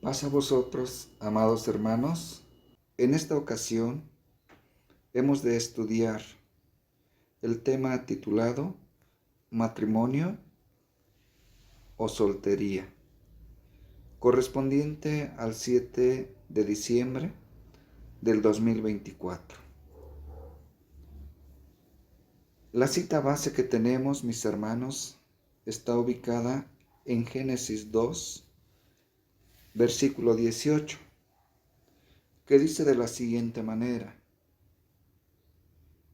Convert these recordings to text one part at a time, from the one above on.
Paz a vosotros, amados hermanos. En esta ocasión hemos de estudiar el tema titulado Matrimonio o soltería, correspondiente al 7 de diciembre del 2024. La cita base que tenemos, mis hermanos, está ubicada en Génesis 2, versículo 18, que dice de la siguiente manera: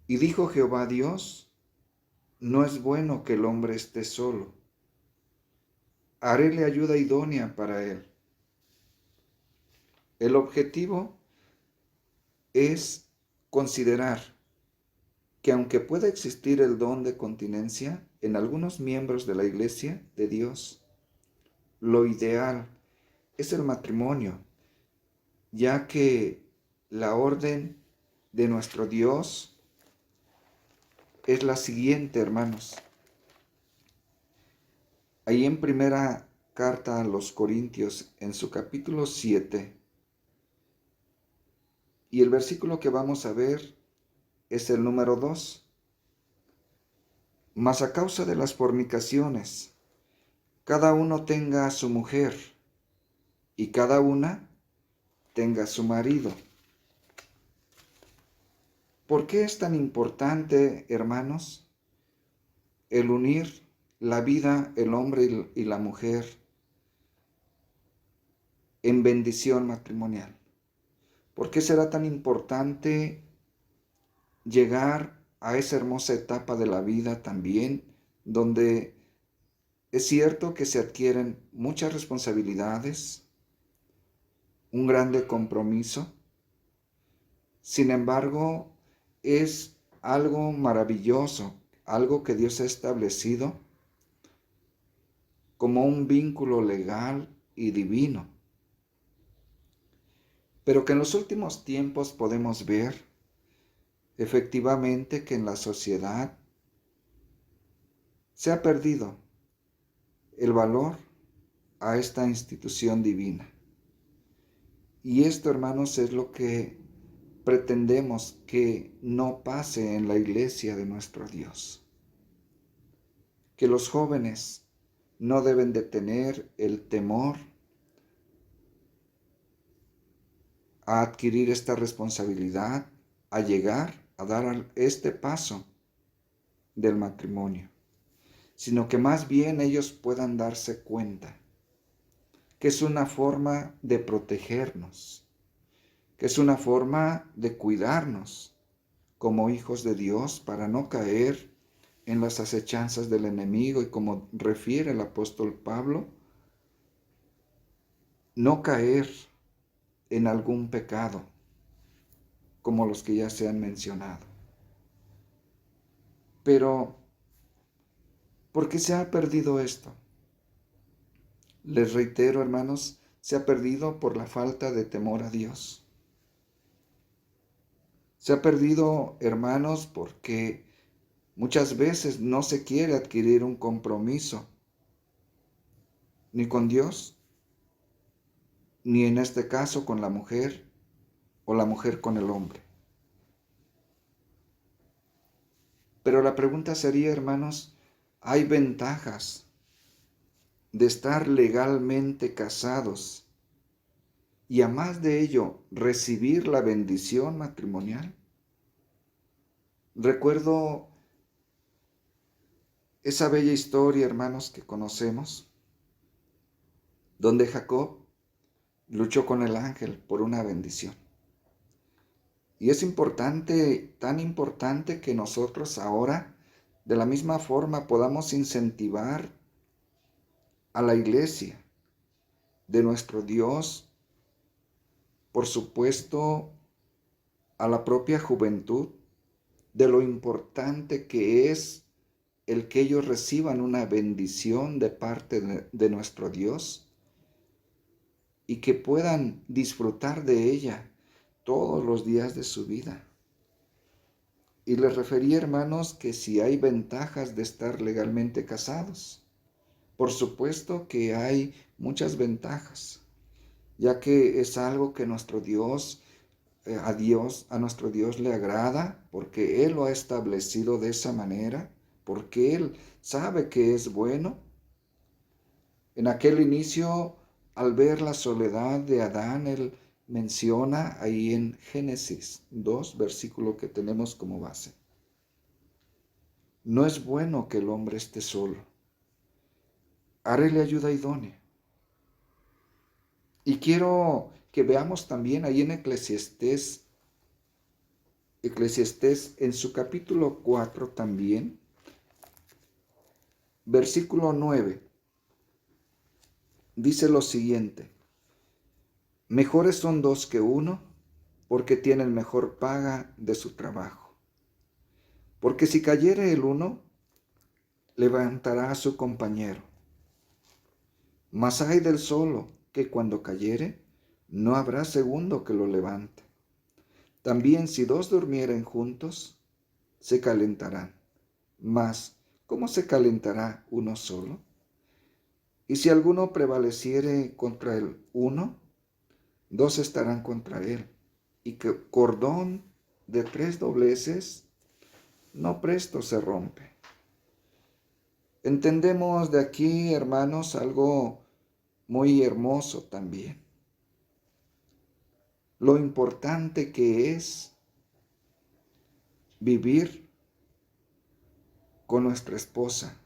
Y dijo Jehová Dios, no es bueno que el hombre esté solo, haréle ayuda idónea para él. El objetivo es considerar que aunque pueda existir el don de continencia en algunos miembros de la Iglesia de Dios, lo ideal es el matrimonio, ya que la orden de nuestro Dios es la siguiente, hermanos. Ahí en primera carta a los Corintios, en su capítulo 7, y el versículo que vamos a ver es el número 2. Mas a causa de las fornicaciones, cada uno tenga a su mujer, y cada una tenga a su marido. ¿Por qué es tan importante, hermanos, el unir la vida, el hombre y la mujer, en bendición matrimonial? ¿Por qué será tan importante llegar a esa hermosa etapa de la vida también, donde es cierto que se adquieren muchas responsabilidades, un grande compromiso? Sin embargo, es algo maravilloso, algo que Dios ha establecido como un vínculo legal y divino, pero que en los últimos tiempos podemos ver efectivamente que en la sociedad se ha perdido el valor a esta institución divina. Y esto, hermanos, es lo que pretendemos que no pase en la iglesia de nuestro Dios. Que los jóvenes no deben de tener el temor a adquirir esta responsabilidad, a llegar a dar este paso del matrimonio, sino que más bien ellos puedan darse cuenta que es una forma de protegernos, que es una forma de cuidarnos como hijos de Dios para no caer en las acechanzas del enemigo y, como refiere el apóstol Pablo, no caer en algún pecado como los que ya se han mencionado. Pero, ¿por qué se ha perdido esto? Les reitero, hermanos, se ha perdido por la falta de temor a Dios. Se ha perdido, hermanos, porque muchas veces no se quiere adquirir un compromiso, ni con Dios, ni en este caso con la mujer, o la mujer con el hombre. Pero la pregunta sería, hermanos, ¿hay ventajas de estar legalmente casados y, a más de ello, recibir la bendición matrimonial? Recuerdo esa bella historia, hermanos, que conocemos, donde Jacob luchó con el ángel por una bendición. Y es importante, tan importante, que nosotros ahora, de la misma forma, podamos incentivar a la iglesia de nuestro Dios, por supuesto, a la propia juventud, de lo importante que es el que ellos reciban una bendición de parte de nuestro Dios y que puedan disfrutar de ella todos los días de su vida. Y les referí, hermanos, que si hay ventajas de estar legalmente casados, por supuesto que hay muchas ventajas. ya que es algo que a nuestro Dios le agrada, porque Él lo ha establecido de esa manera, porque Él sabe que es bueno. En aquel inicio, al ver la soledad de Adán, Él menciona ahí en Génesis 2, versículo que tenemos como base: no es bueno que el hombre esté solo, haréle ayuda idónea. Y quiero que veamos también ahí en Eclesiastés en su capítulo 4 también, versículo 9, dice lo siguiente: mejores son dos que uno, porque tienen mejor paga de su trabajo. Porque si cayere el uno, levantará a su compañero. Mas ay del solo, que cuando cayere, no habrá segundo que lo levante. También si dos durmieren juntos, se calentarán. Mas, ¿cómo se calentará uno solo? Y si alguno prevaleciere contra el uno, dos estarán contra él. Y que cordón de 3 dobleces no presto se rompe. Entendemos de aquí, hermanos, algo muy hermoso también. Lo importante que es vivir con nuestra esposa,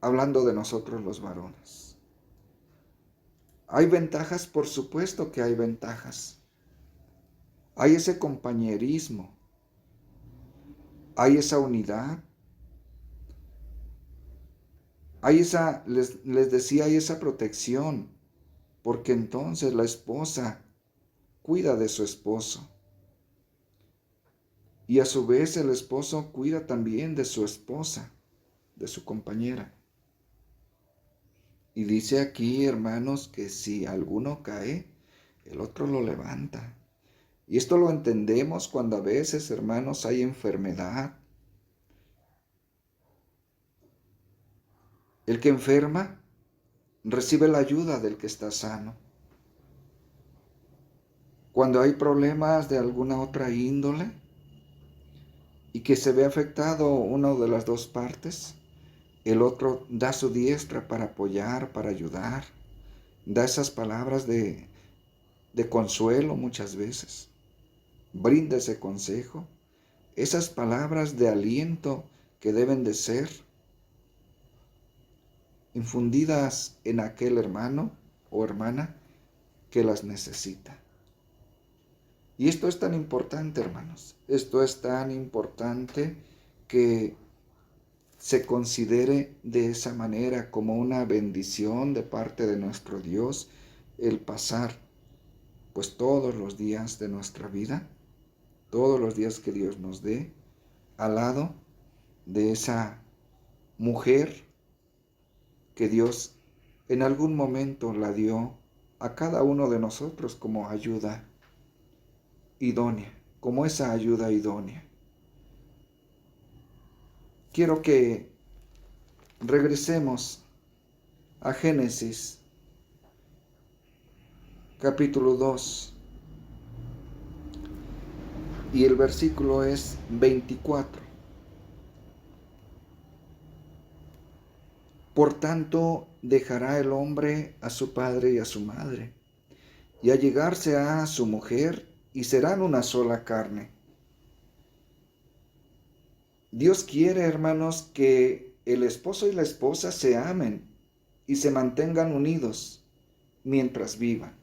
hablando de nosotros los varones. ¿Hay ventajas? Por supuesto que hay ventajas. Hay ese compañerismo, hay esa unidad, hay esa, les decía, hay esa protección, porque entonces la esposa cuida de su esposo. Y a su vez el esposo cuida también de su esposa, de su compañera. Y dice aquí, hermanos, que si alguno cae, el otro lo levanta. Y esto lo entendemos cuando a veces, hermanos, hay enfermedad. El que enferma recibe la ayuda del que está sano. Cuando hay problemas de alguna otra índole y que se ve afectado una de las dos partes, el otro da su diestra para apoyar, para ayudar, da esas palabras de consuelo muchas veces, brinda ese consejo, esas palabras de aliento que deben de ser infundidas en aquel hermano o hermana que las necesita. Y esto es tan importante, hermanos, esto es tan importante que se considere de esa manera como una bendición de parte de nuestro Dios el pasar pues todos los días de nuestra vida, todos los días que Dios nos dé, al lado de esa mujer que Dios en algún momento la dio a cada uno de nosotros como ayuda idónea, como esa ayuda idónea. Quiero que regresemos a Génesis capítulo 2 y el versículo es 24. Por tanto, dejará el hombre a su padre y a su madre, y allegarse a su mujer, y serán una sola carne. Dios quiere, hermanos, que el esposo y la esposa se amen y se mantengan unidos mientras vivan.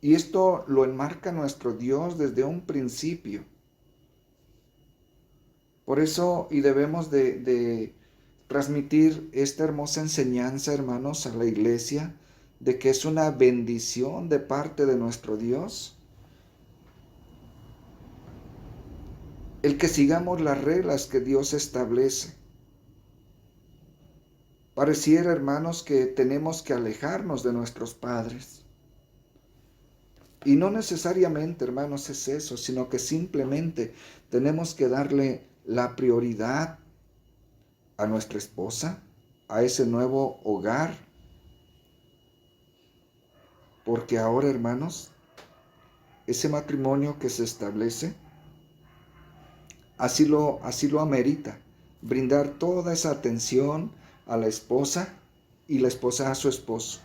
Y esto lo enmarca nuestro Dios desde un principio. Por eso, y debemos de transmitir esta hermosa enseñanza, hermanos, a la iglesia, de que es una bendición de parte de nuestro Dios el que sigamos las reglas que Dios establece. Pareciera, hermanos, que tenemos que alejarnos de nuestros padres. Y no necesariamente, hermanos, es eso, sino que simplemente tenemos que darle la prioridad a nuestra esposa, a ese nuevo hogar, porque ahora, hermanos, ese matrimonio que se establece, así lo amerita, brindar toda esa atención a la esposa y la esposa a su esposo.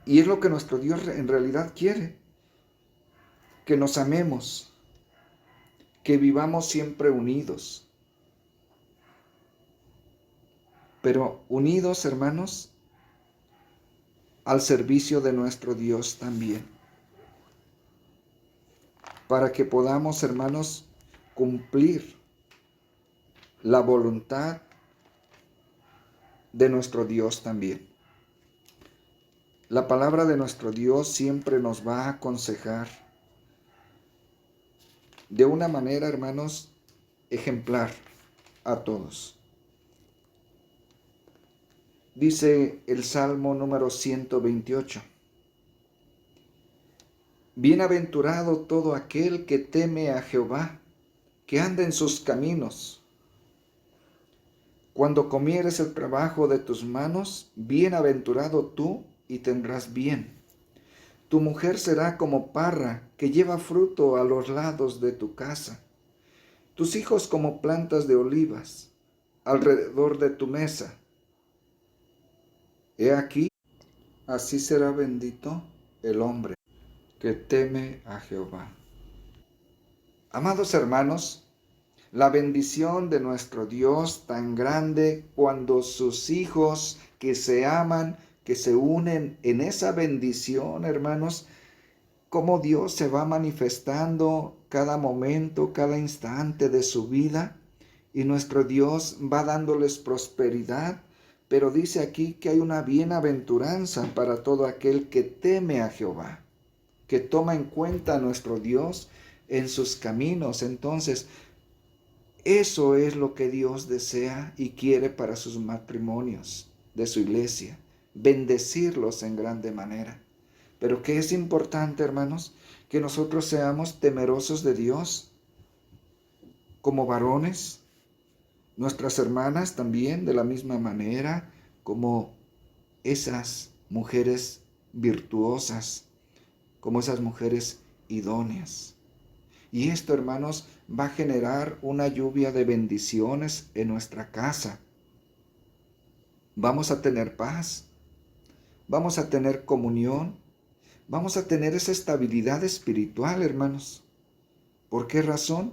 Y es lo que nuestro Dios en realidad quiere, que nos amemos, que vivamos siempre unidos. Pero unidos, hermanos, al servicio de nuestro Dios también. Para que podamos, hermanos, cumplir la voluntad de nuestro Dios también. La palabra de nuestro Dios siempre nos va a aconsejar de una manera, hermanos, ejemplar a todos. Dice el Salmo número 128. Bienaventurado todo aquel que teme a Jehová, que anda en sus caminos. Cuando comieres el trabajo de tus manos, bienaventurado tú y tendrás bien. Tu mujer será como parra que lleva fruto a los lados de tu casa. Tus hijos como plantas de olivas alrededor de tu mesa. He aquí, así será bendito el hombre que teme a Jehová. Amados hermanos, la bendición de nuestro Dios tan grande cuando sus hijos que se aman, que se unen en esa bendición, hermanos, cómo Dios se va manifestando cada momento, cada instante de su vida, y nuestro Dios va dándoles prosperidad, pero dice aquí que hay una bienaventuranza para todo aquel que teme a Jehová, que toma en cuenta a nuestro Dios en sus caminos. Entonces, eso es lo que Dios desea y quiere para sus matrimonios de su iglesia, bendecirlos en grande manera. Pero ¿qué es importante, hermanos? Que nosotros seamos temerosos de Dios como varones, nuestras hermanas también de la misma manera, como esas mujeres virtuosas, como esas mujeres idóneas. Y esto, hermanos, va a generar una lluvia de bendiciones en nuestra casa. Vamos a tener paz, vamos a tener comunión, vamos a tener esa estabilidad espiritual, hermanos. ¿Por qué razón?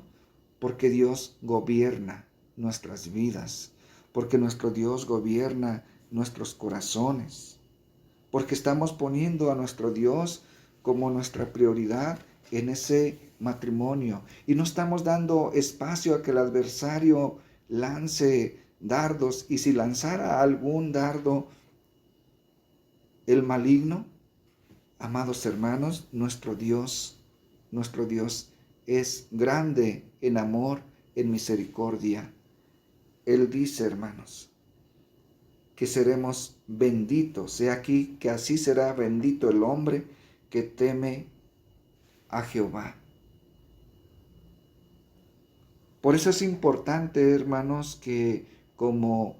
Porque Dios gobierna nuestras vidas, porque nuestro Dios gobierna nuestros corazones, porque estamos poniendo a nuestro Dios como nuestra prioridad en ese matrimonio y no estamos dando espacio a que el adversario lance dardos, y si lanzara algún dardo el maligno, amados hermanos, nuestro Dios es grande en amor, en misericordia. Él dice, hermanos, que seremos benditos. He aquí que así será bendito el hombre que teme a Jehová. Por eso es importante, hermanos, que como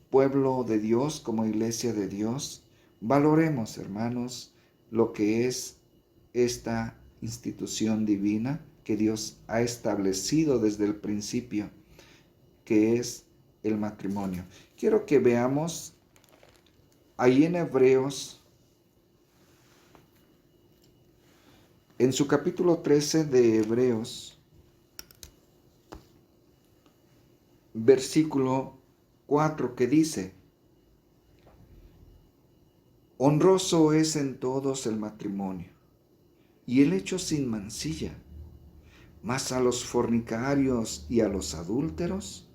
pueblo de Dios, como iglesia de Dios, valoremos, hermanos, lo que es esta institución divina que Dios ha establecido desde el principio, que es el matrimonio. Quiero que veamos ahí en Hebreos, en su capítulo 13 de Hebreos, versículo 4, que dice: honroso es en todos el matrimonio y el hecho sin mancilla, mas a los fornicarios y a los adúlteros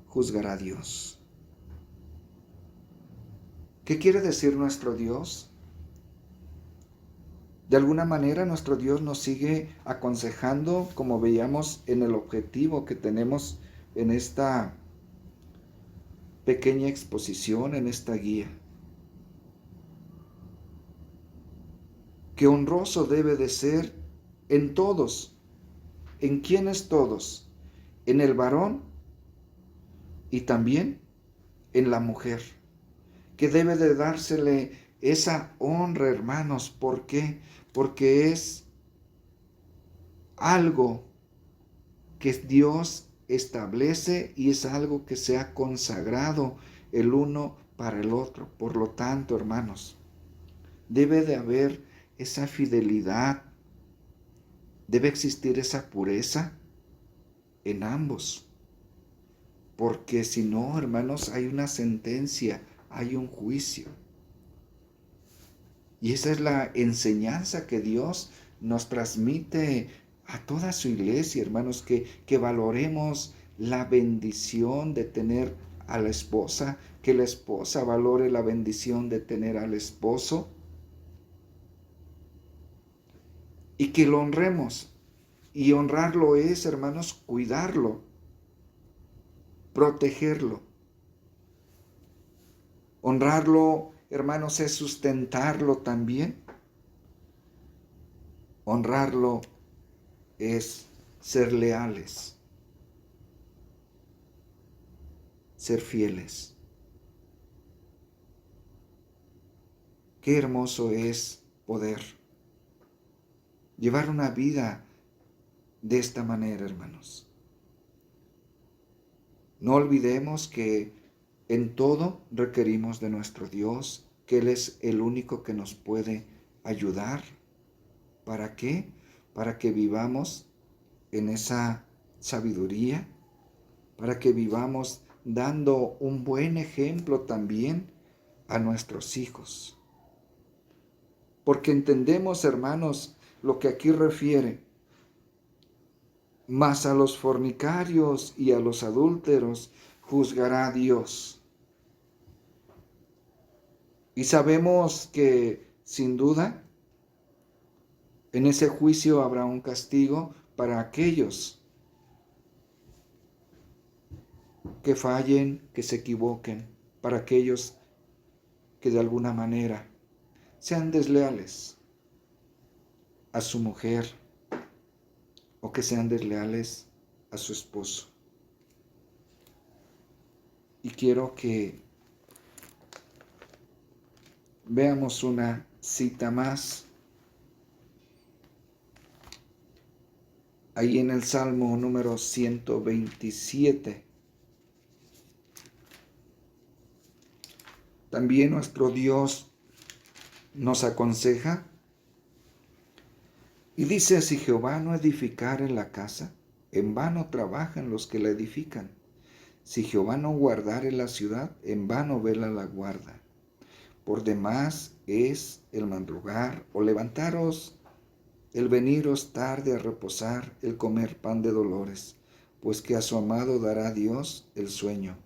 juzgará Dios. ¿Qué quiere decir nuestro Dios? De alguna manera nuestro Dios nos sigue aconsejando, como veíamos en el objetivo que tenemos en esta pequeña exposición, en esta guía. Que honroso debe de ser en todos. ¿En quiénes todos? En el varón y también en la mujer. Que debe de dársele esa honra, hermanos. ¿Por qué? Porque es algo que Dios establece y es algo que se ha consagrado el uno para el otro. Por lo tanto, hermanos, debe de haber esa fidelidad, debe existir esa pureza en ambos. Porque si no, hermanos, hay una sentencia, hay un juicio. Y esa es la enseñanza que Dios nos transmite a toda su iglesia, hermanos, que valoremos la bendición de tener a la esposa, que la esposa valore la bendición de tener al esposo y que lo honremos. Y honrarlo es, hermanos, cuidarlo, protegerlo. Honrarlo, hermanos, es sustentarlo también. Honrarlo es ser leales, ser fieles. Qué hermoso es poder llevar una vida de esta manera, hermanos. No olvidemos que en todo requerimos de nuestro Dios, que Él es el único que nos puede ayudar. ¿Para qué? Para que vivamos en esa sabiduría, para que vivamos dando un buen ejemplo también a nuestros hijos. Porque entendemos, hermanos, lo que aquí refiere. Mas a los fornicarios y a los adúlteros juzgará Dios. Y sabemos que, sin duda, en ese juicio habrá un castigo para aquellos que fallen, que se equivoquen, para aquellos que de alguna manera sean desleales a su mujer o que sean desleales a su esposo. Y quiero que veamos una cita más. Ahí en el Salmo número 127. También nuestro Dios nos aconseja y dice: si Jehová no edificare la casa, en vano trabajan los que la edifican. Si Jehová no guardare la ciudad, en vano vela la guarda. Por demás es el madrugar o levantaros, el veniros tarde a reposar, el comer pan de dolores, pues que a su amado dará Dios el sueño.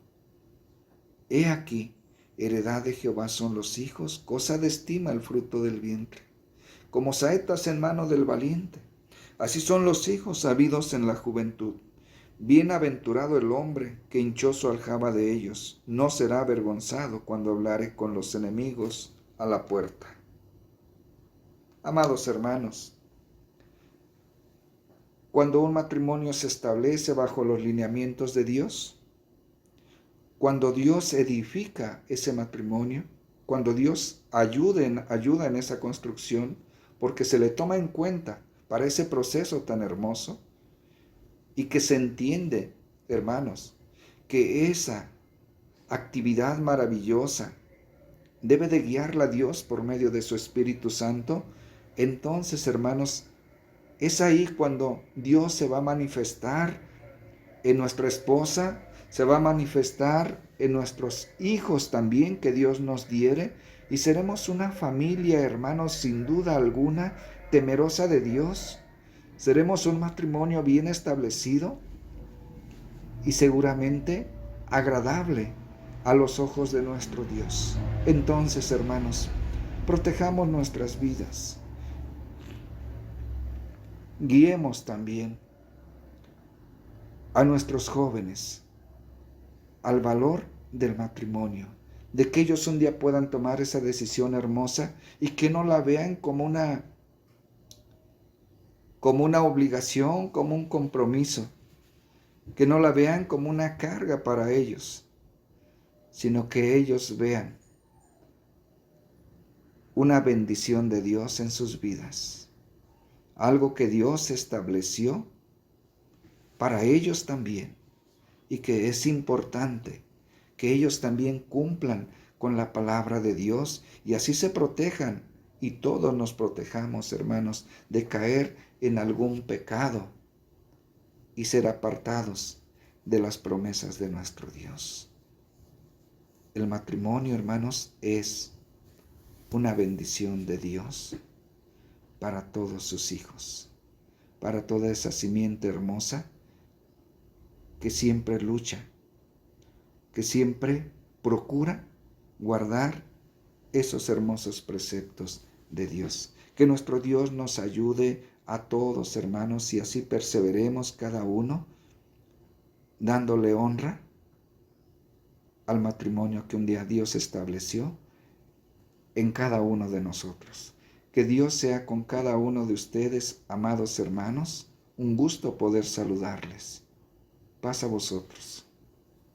He aquí, heredad de Jehová son los hijos, cosa de estima el fruto del vientre. Como saetas en mano del valiente, así son los hijos habidos en la juventud. Bienaventurado el hombre que hinchó su aljaba de ellos, no será avergonzado cuando hablare con los enemigos a la puerta. Amados hermanos, cuando un matrimonio se establece bajo los lineamientos de Dios, cuando Dios edifica ese matrimonio, cuando Dios ayuda en esa construcción, porque se le toma en cuenta para ese proceso tan hermoso, y que se entiende, hermanos, que esa actividad maravillosa debe de guiarla a Dios por medio de su Espíritu Santo. Entonces, hermanos, es ahí cuando Dios se va a manifestar en nuestra esposa, se va a manifestar en nuestros hijos también que Dios nos diere, y seremos una familia, hermanos, sin duda alguna, temerosa de Dios. Seremos un matrimonio bien establecido y seguramente agradable a los ojos de nuestro Dios. Entonces, hermanos, protejamos nuestras vidas. Guiemos también a nuestros jóvenes al valor del matrimonio, de que ellos un día puedan tomar esa decisión hermosa y que no la vean como una obligación, como un compromiso, que no la vean como una carga para ellos, sino que ellos vean una bendición de Dios en sus vidas. Algo que Dios estableció para ellos también y que es importante que ellos también cumplan con la palabra de Dios y así se protejan y todos nos protejamos, hermanos, de caer en algún pecado y ser apartados de las promesas de nuestro Dios. El matrimonio, hermanos, es una bendición de Dios para todos sus hijos, para toda esa simiente hermosa que siempre lucha, que siempre procura guardar esos hermosos preceptos de Dios. Que nuestro Dios nos ayude a todos, hermanos, y así perseveremos cada uno dándole honra al matrimonio que un día Dios estableció en cada uno de nosotros. Que Dios sea con cada uno de ustedes, amados hermanos. Un gusto poder saludarles. Paz a vosotros.